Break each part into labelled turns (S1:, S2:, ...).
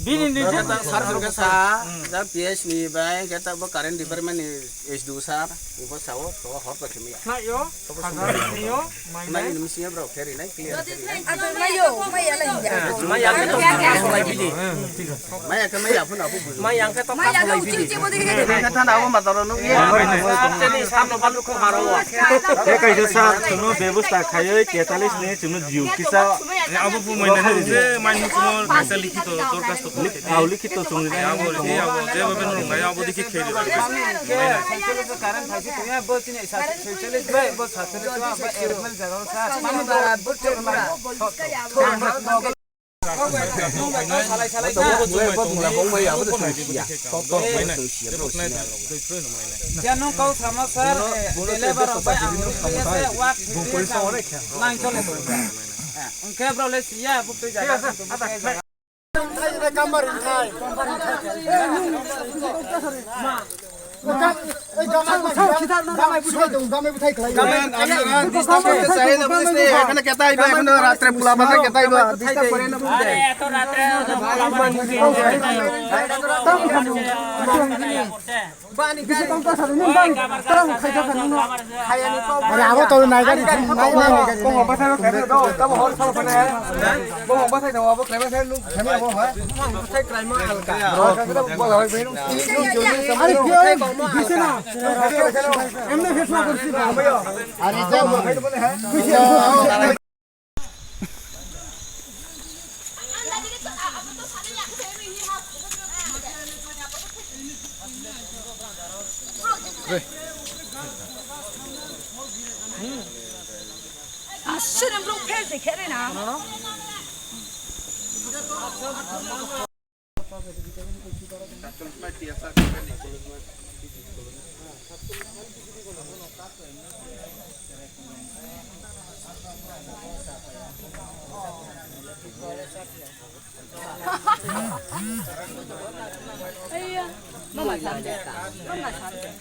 S1: Bini ni kita sarjun kesa, jab PS ni bay kita bu current department ni S2 sar, ibu sawo to hot pakai miya.
S2: Nah yo, kagar yo,
S1: Main ini mestinya bro, ferry naik clear.
S3: Mayo, Maya lah ya.
S1: Maya kita tak solai bini. Maya ke Maya pun aku buat.
S2: Maya kita tak
S3: Maya
S2: solai
S3: lu
S2: bini.
S3: cici boleh
S1: Kita tahu mataro nu.
S2: Jadi sama balu ko haro.
S4: Kayak sa tuno ব্যবস্থা খায় 43 নে tuno jiu kisa
S5: Abu pun mainan je main semua asal likhito তোর কাছ তো
S4: auli kito sungni
S5: abu je abu je baben nungai abu dikhi kheli
S2: current থাকি তুমি বলছি না 46 ভাই বল 47 বা এরকম জায়গা স্যার মানে বুঝতে Jangan kau sama sir, deliver by work. Nang chole. Engkau boleh siap bukti jaga.
S3: Sudah belum pernah keren ah. Iya, mama sampai. Mama sampai.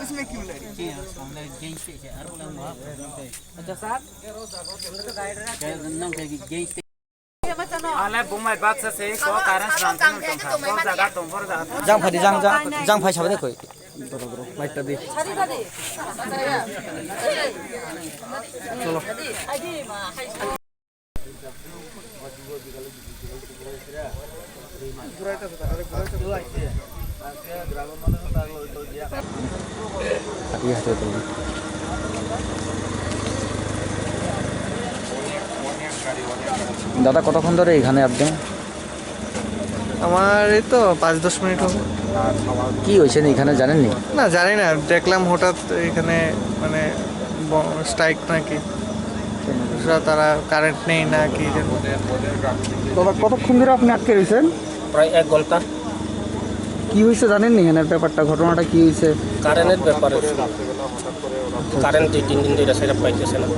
S1: इसमें क्यों लड़ी?
S2: अच्छा sir
S1: Alai bumai bat se ko karan sang sang jaga tongfor jaga.
S6: Jang phai jang phai sabe koi. Mai ta di. Chalo. Iya betul. দাদা কতক্ষণ ধরে এখানে আপনি?
S7: আমার এই তো 5-10 মিনিট হবে।
S6: কি হয়েছে এখানে জানেননি?
S7: না জানি না, দেখলাম হঠাৎ এখানে মানে স্ট্রাইক নাকি, তারা কারেন্ট নেই না কি।
S6: দাদা কতক্ষণ ধরে আপনি আটকে রয়েছেন?
S1: প্রায় 1 ঘন্টা।
S6: কি হয়েছে জানেননি এখানের ব্যাপারটা, ঘটনাটা কি হয়েছে?
S1: কারেন্টের ব্যাপারে কারেন্ট 3 দিন ধরে সেটা পাইতেছে না।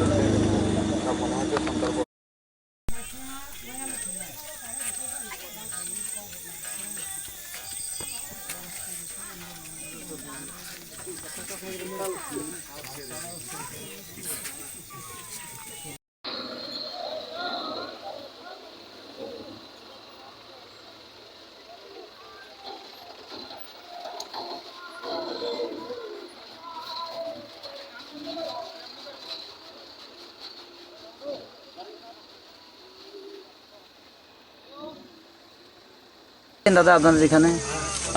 S6: দাদা আপনাদের এখানে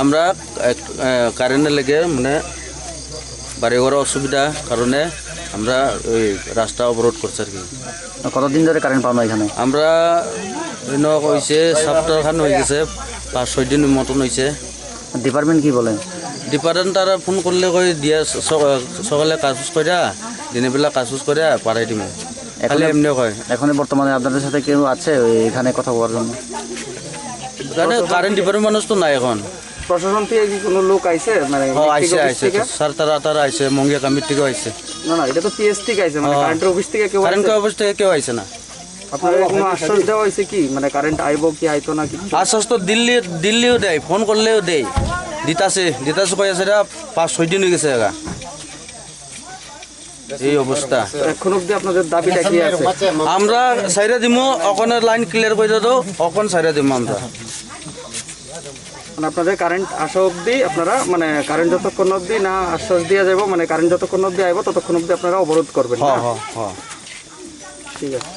S8: আমরা কারেন্টের লেগে মানে বাড়ি ঘর অসুবিধা কারণে আমরা ওই রাস্তা অবরোধ করছি আর কি।
S6: কতদিন ধরে কারেন্ট পাও না এখানে?
S8: আমরা হয়েছে সপ্তাহখান হয়ে গেছে, 5-6 দিন মতন হয়েছে।
S6: ডিপার্টমেন্ট কি বলে?
S8: ডিপার্টমেন্ট তারা ফোন করলে কই দিয়া সকালে কাজ করে, দিনের বেলা কাজ করে পাঠাই দিব। খালি এমনি কয়
S6: এখন বর্তমানে আপনাদের সাথে কেউ আছে এখানে কথা বলার জন্য?
S8: জানে কারেন্ট ডিপার্টমেন্ট মানুষ তো নাই এখন।
S6: প্রশাসন থেকে কি কোনো লোক আইছে মানে
S8: আইসে আইসে স্যার তারা আইসে মঙ্গিয়া কামির থেকেও আইসে।
S6: না এটা তো পিএস থেকে আইছে মানে কারেন্টের অফিস থেকে কেউ
S8: কারেন্টের অফিস থেকে কেউ আইসে না।
S6: আপনাদের কোনো আশ্বাস দেওয়া হয়েছে কি মানে কারেন্ট আইব কি আইতো না কি?
S8: আশ্বাস তো দিল্লিও দেয়, ফোন করলেও দেয়, দিতাছে কই আছে 5-6 দিন হয়ে গেছে এগা এই অবস্থা।
S6: এখন অব্দি আপনাদের দাবিটা কি আছে?
S8: আমরা সাইরা দিমু ওখানে লাইন ক্লিয়ার করে দাও, ওখান সাইরা দিমু আমরা।
S6: মানে আপনাদের কারেন্ট আসা অবধি আপনারা মানে কারেন্ট যতক্ষণ অবধি না আশ্বাস দেওয়া যাবে মানে কারেন্ট যতক্ষণ অবধি আইব ততক্ষণ অবধি আপনারা অবরোধ করবেন।
S8: হ্যাঁ হ্যাঁ হ্যাঁ
S6: ঠিক আছে।